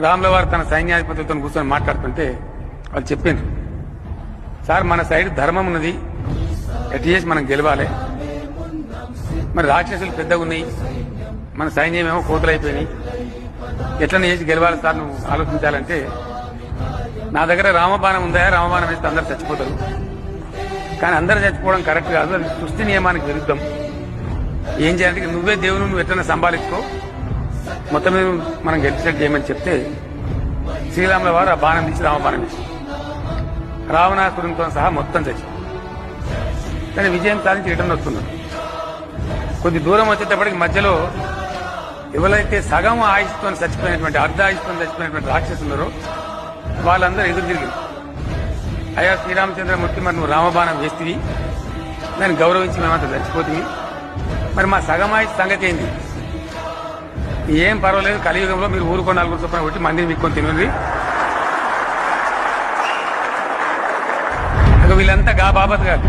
రాముల వారు తన సైన్యాధిపతులతో కూర్చొని మాట్లాడుతుంటే వాళ్ళు చెప్పింది, సార్ మన సైడ్ ధర్మం ఉన్నది, ఎట్టి చేసి మనం గెలవాలి, మరి రాక్షసులు పెద్దగా ఉన్నాయి, మన సైన్యం ఏమో కోతలైపోయినాయి, ఎట్లనే చేసి గెలవాలి సార్ నువ్వు ఆలోచించాలంటే, నా దగ్గర రామబాణం ఉందా, రామబాణం వేస్తే అందరు చచ్చిపోతారు, కానీ అందరు చచ్చిపోవడం కరెక్ట్ కాదు, అది సృష్టి నియమానికి విరుద్ధం, ఏం చేయాలంటే నువ్వే దేవుని నువ్వు ఎట్లన్నా సంభాలించుకో, మొత్తం మీద మనం గెలిచినట్టు చేయమని చెప్తే శ్రీరాముల వారు ఆ బాణం తీసి రామబాణం తీసి రావణాసురునితో సహా మొత్తం చచ్చి, కానీ విజయం సాధించి రిటర్న్ వస్తున్నారు. కొద్ది దూరం వచ్చేటప్పటికి మధ్యలో ఎవరైతే సగం ఆయుష్తో చచ్చిపోయినటువంటి అర్ధ ఆయుష్తో చచ్చిపోయినటువంటి రాక్షసున్నారో వాళ్ళందరూ ఎదురు తిరిగి, అయ్యా శ్రీరామచంద్రమూర్తి మరి నువ్వు రామబాణం వేస్తేవి, దాన్ని గౌరవించి మేమంతా చచ్చిపోతుంది, మరి మా సగం ఆయుష్ సంగతి ఏంది, ఏం పర్వాలేదు కలియుగంలో మీరు ఊరుకో 4 చొప్పున కొట్టి మందిని మీకొని తినండి. వీళ్ళంతా గా బాబత్ గారు